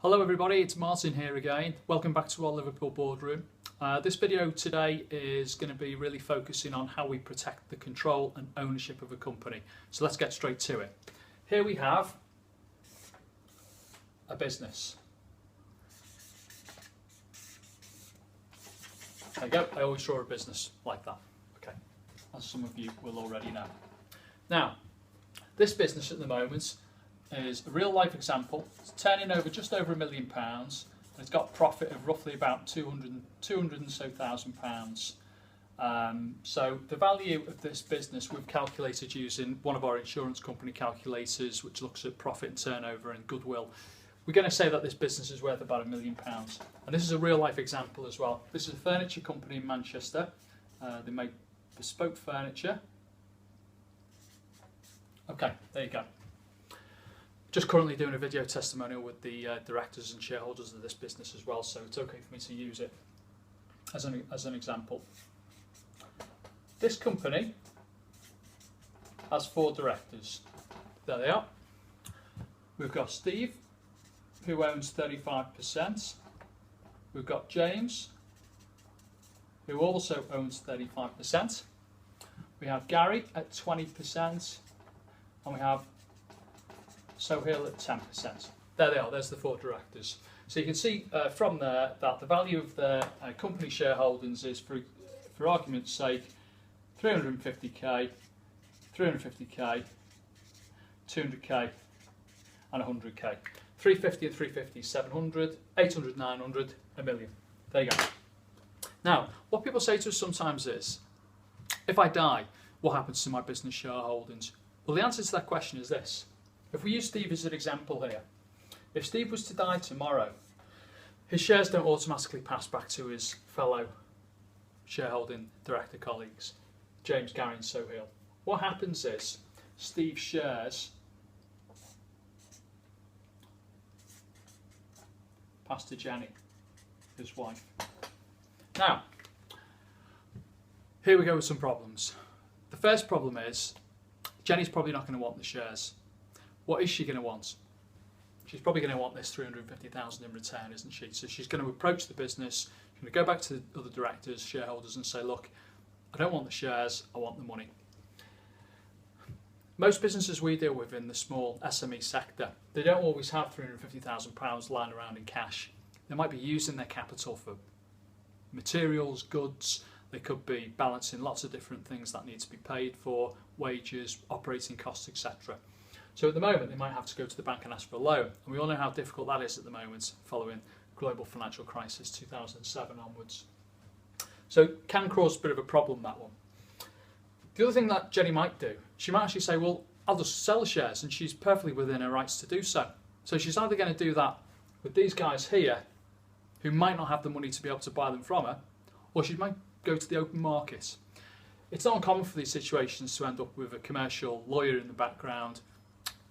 Hello everybody, it's Martin here again. Welcome back to our Liverpool boardroom. This video today is going to be really focusing on how we protect the control and ownership of a company. So let's get straight to it. Here we have a business. There you go, I always draw a business like that. Okay, as some of you will already know. Now, this business at the moment is a real life example. It's turning over just over £1 million and it's got profit of roughly about 200 and so thousand pounds. So the value of this business we've calculated using one of our insurance company calculators, which looks at profit and turnover and goodwill. We're going to say that this business is worth about £1 million, and this is a real life example as well. This is a furniture company in Manchester. They make bespoke furniture. Okay, there you go. Just currently doing a video testimonial with the directors and shareholders of this business as well, so it's okay for me to use it as an example. This company has 4 directors. There they are. We've got Steve, who owns 35%. We've got James, who also owns 35%. We have Gary at 20%, and we have Sohail at 10%. There they are, there's the 4 directors. So you can see from there that the value of their company shareholdings is, for argument's sake, 350k, 350k, 200k and 100k. 350 and 350, 700, 800, 900, a million. There you go. Now, what people say to us sometimes is, if I die, what happens to my business shareholdings? Well, the answer to that question is this. If we use Steve as an example here, if Steve was to die tomorrow, his shares don't automatically pass back to his fellow shareholding director colleagues, James, Gary and Sohail. What happens is Steve's shares pass to Jenny, his wife. Now, here we go with some problems. The first problem is Jenny's probably not going to want the shares. What is she going to want? She's probably going to want this 350,000 in return, isn't she? So she's going to approach the business, she's going to go back to the other directors, shareholders and say, look, I don't want the shares, I want the money. Most businesses we deal with in the small SME sector, they don't always have £350,000 lying around in cash. They might be using their capital for materials, goods, they could be balancing lots of different things that need to be paid for, wages, operating costs, etc. So at the moment, they might have to go to the bank and ask for a loan. And we all know how difficult that is at the moment following global financial crisis 2007 onwards. So it can cause a bit of a problem, that one. The other thing that Jenny might do, she might actually say, well, I'll just sell the shares, and she's perfectly within her rights to do so. So she's either going to do that with these guys here, who might not have the money to be able to buy them from her, or she might go to the open market. It's not uncommon for these situations to end up with a commercial lawyer in the background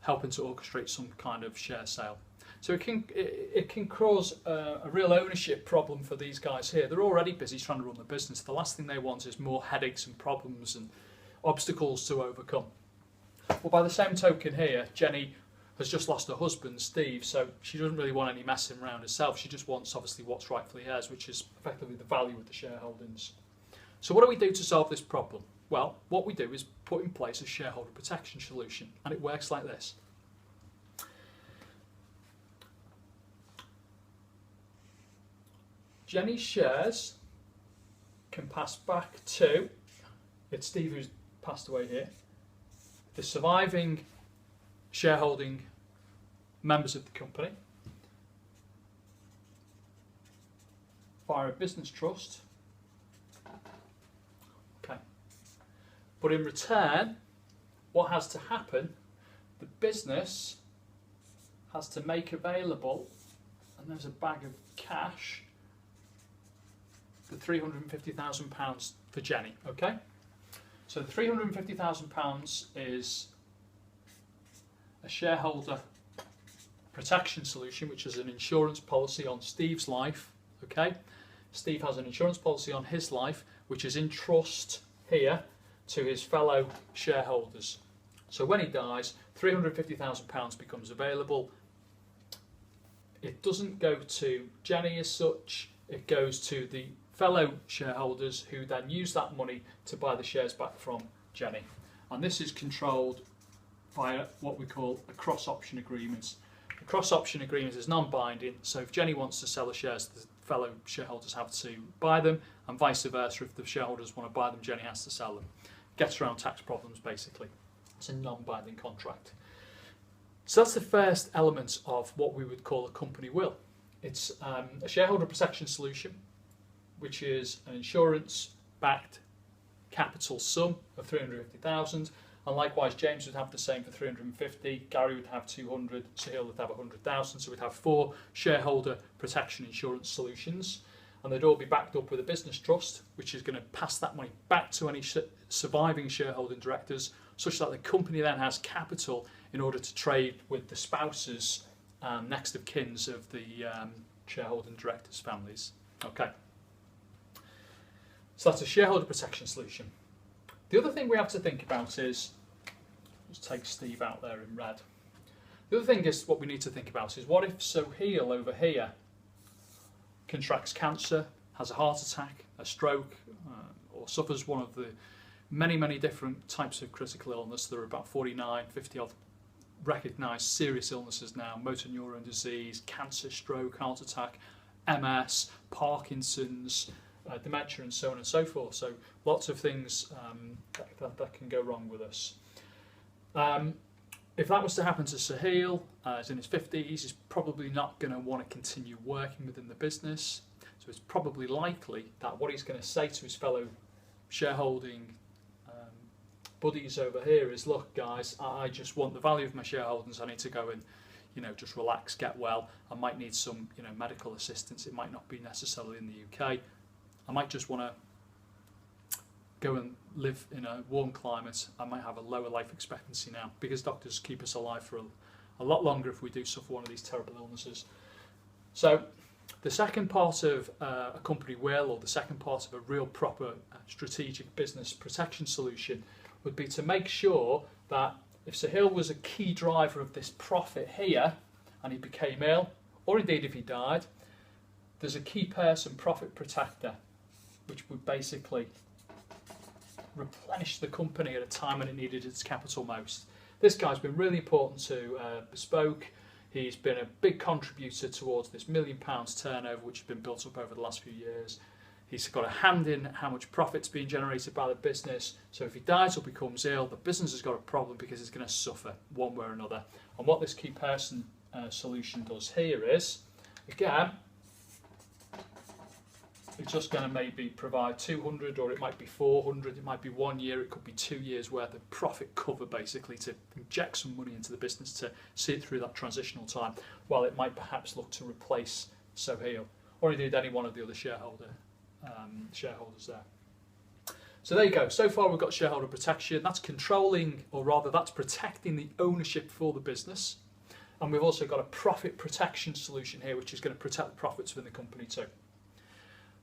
helping to orchestrate some kind of share sale. So it can cause a real ownership problem for these guys here. They're already busy trying to run the business. The last thing they want is more headaches and problems and obstacles to overcome. Well, by the same token here, Jenny has just lost her husband, Steve, so she doesn't really want any messing around herself. She just wants, obviously, what's rightfully hers, which is effectively the value of the shareholdings. So what do we do to solve this problem? Well, what we do is put in place a shareholder protection solution, and it works like this. Jenny's shares can pass back to, it's Steve who's passed away here, the surviving shareholding members of the company via a business trust. Okay. But in return, what has to happen, the business has to make available, and there's a bag of cash, the £350,000 for Jenny, okay? So the £350,000 is a shareholder protection solution, which is an insurance policy on Steve's life, okay? Steve has an insurance policy on his life, which is in trust here to his fellow shareholders. So when he dies, £350,000 becomes available it doesn't go to Jenny as such, it goes to the fellow shareholders who then use that money to buy the shares back from Jenny. And this is controlled via what we call a cross-option agreement. A cross-option agreement is non-binding, so if Jenny wants to sell the shares, the fellow shareholders have to buy them, and vice versa, if the shareholders want to buy them, Jenny has to sell them. Gets around tax problems, basically. It's a non-binding contract. So that's the first element of what we would call a company will. It's a shareholder protection solution, which is an insurance-backed capital sum of 350,000, and likewise James would have the same for 350, Gary would have 200, Sahil would have 100,000, so we'd have 4 shareholder protection insurance solutions, and they'd all be backed up with a business trust, which is going to pass that money back to any surviving shareholding directors, such that the company then has capital in order to trade with the spouses and next of kins of the shareholding directors' families. Okay. So that's a shareholder protection solution. The other thing we have to think about is, let's take Steve out there in red. The other thing is, what we need to think about is, what if Sohail over here contracts cancer, has a heart attack, a stroke, or suffers one of the many, many different types of critical illness. There are about 49, 50 odd recognised serious illnesses now: motor neuron disease, cancer, stroke, heart attack, MS, Parkinson's, dementia, and so on and so forth. So lots of things that can go wrong with us. If that was to happen to Sahil, he's in his 50s, he's probably not going to want to continue working within the business. So it's probably likely that what he's going to say to his fellow shareholding buddies over here is, look guys, I just want the value of my shareholdings, I need to go and just relax, get well, I might need some medical assistance, it might not be necessarily in the UK, I might just want to go and live in a warm climate, I might have a lower life expectancy now, because doctors keep us alive for a lot longer if we do suffer one of these terrible illnesses. So the second part of a company will, or the second part of a real proper strategic business protection solution, would be to make sure that if Sahil was a key driver of this profit here and he became ill, or indeed if he died, there's a key person profit protector which would basically replenish the company at a time when it needed its capital most. This guy's been really important to Bespoke. He's been a big contributor towards this £1 million turnover which has been built up over the last few years. He's got a hand in how much profit's being generated by the business. So if he dies or becomes ill, the business has got a problem because it's going to suffer one way or another. And what this key person solution does here is, again, it's just going to maybe provide 200, or it might be 400, it might be 1 year, it could be 2 years worth of profit cover, basically, to inject some money into the business to see it through that transitional time, while it might perhaps look to replace Sohail, or indeed any one of the other shareholders there. So there you go. So far we've got shareholder protection. That's controlling, or rather that's protecting the ownership for the business. And we've also got a profit protection solution here, which is going to protect the profits within the company too.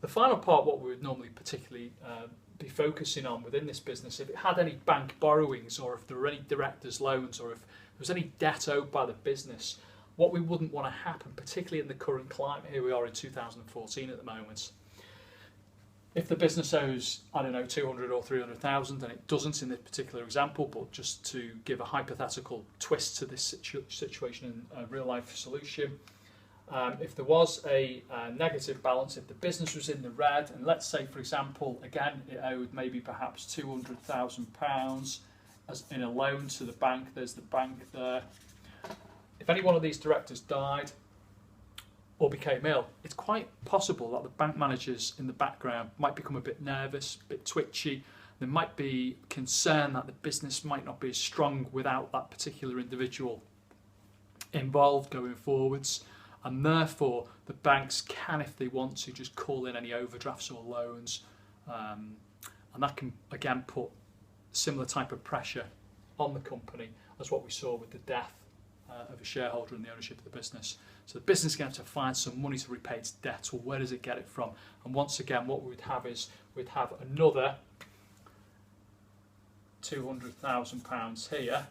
The final part, what we would normally particularly be focusing on within this business, if it had any bank borrowings, or if there were any directors' loans, or if there was any debt owed by the business, what we wouldn't want to happen, particularly in the current climate, here we are in 2014 at the moment. If the business owes, I don't know, 200 or 300,000, and it doesn't in this particular example, but just to give a hypothetical twist to this situation in a real life solution, if there was a negative balance, if the business was in the red, and let's say, for example, again, it owed maybe perhaps £200,000 as in a loan to the bank, there's the bank there. If any one of these directors died or became ill, it's quite possible that the bank managers in the background might become a bit nervous, a bit twitchy. There might be concern that the business might not be as strong without that particular individual involved going forwards, and therefore the banks can, if they want to, just call in any overdrafts or loans, and that can again put similar type of pressure on the company as what we saw with the death of a shareholder in the ownership of the business. So the business is going to have to find some money to repay its debt. Well, where does it get it from? And once again, what we'd have is we'd have another £200,000 here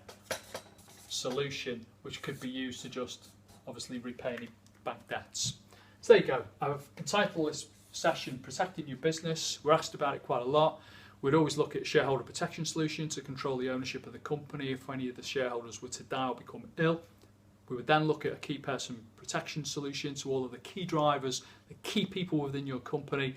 solution, which could be used to just obviously repay any bank debts. So there you go. I've entitled this session Protecting Your Business. We're asked about it quite a lot. We'd always look at shareholder protection solution to control the ownership of the company if any of the shareholders were to die or become ill. We would then look at a key person protection solution to all of the key drivers, the key people within your company.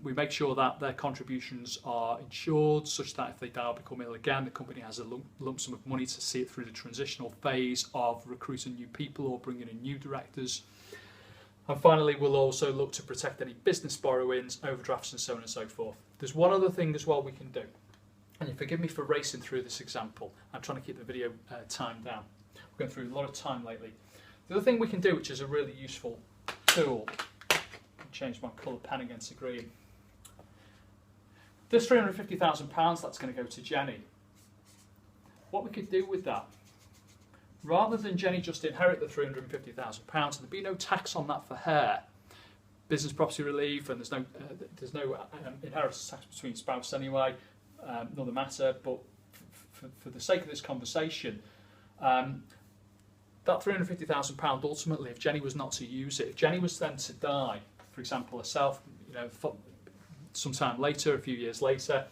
We make sure that their contributions are insured such that if they die or become ill again, the company has a lump sum of money to see it through the transitional phase of recruiting new people or bringing in new directors. And finally, we'll also look to protect any business borrowings, overdrafts and so on and so forth. There's one other thing as well we can do. And you forgive me for racing through this example. I'm trying to keep the video time down. We're going through a lot of time lately. The other thing we can do, which is a really useful tool, change my colour pen again to green. This £350,000, that's going to go to Jenny. What we could do with that, rather than Jenny just inherit the £350,000 and there'd be no tax on that for her, business property relief, and there's no inheritance tax between spouses anyway, not the matter, but for the sake of this conversation, that £350,000 ultimately, if Jenny was not to use it, if Jenny was then to die, for example herself, sometime later, a few years later,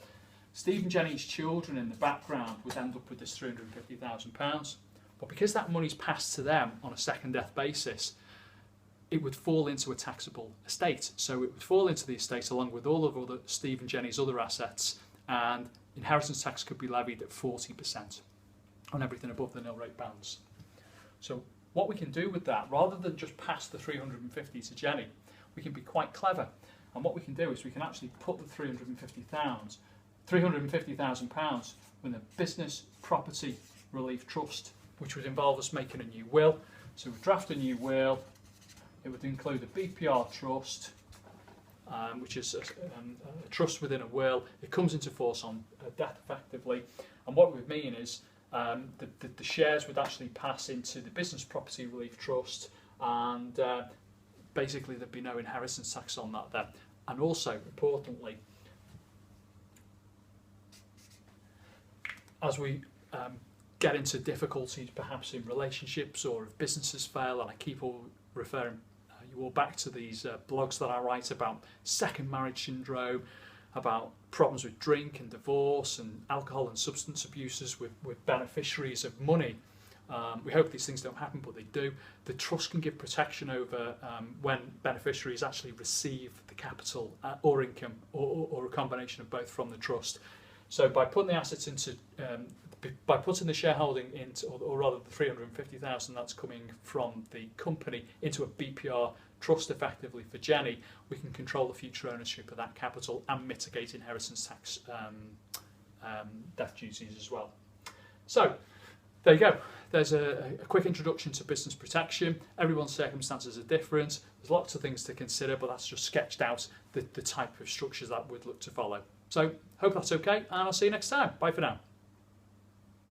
Steve and Jenny's children in the background would end up with this £350,000. But because that money's passed to them on a second death basis, it would fall into a taxable estate. So it would fall into the estate along with all of other Steve and Jenny's other assets, and inheritance tax could be levied at 40% on everything above the nil rate bands. So what we can do with that, rather than just pass the 350 to Jenny, we can be quite clever. And what we can do is we can actually put the £350,000 in a business property relief trust, which would involve us making a new will. So we draft a new will. It would include a BPR trust, which is a trust within a will. It comes into force on death effectively. And what it would mean is the shares would actually pass into the business property relief trust, and basically there'd be no inheritance tax on that then. And also, importantly, as we get into difficulties perhaps in relationships or if businesses fail, and I keep referring you all back to these blogs that I write about second marriage syndrome, about problems with drink and divorce and alcohol and substance abuses with beneficiaries of money. We hope these things don't happen, but they do. The trust can give protection over when beneficiaries actually receive the capital or income or a combination of both from the trust. So by putting the assets into, by putting the shareholding into, or rather the 350,000 that's coming from the company into a BPR trust effectively for Jenny, we can control the future ownership of that capital and mitigate inheritance tax death duties as well. So there you go. There's a quick introduction to business protection. Everyone's circumstances are different. There's lots of things to consider, but that's just sketched out the type of structures that we'd look to follow. So hope that's okay, and I'll see you next time. Bye for now.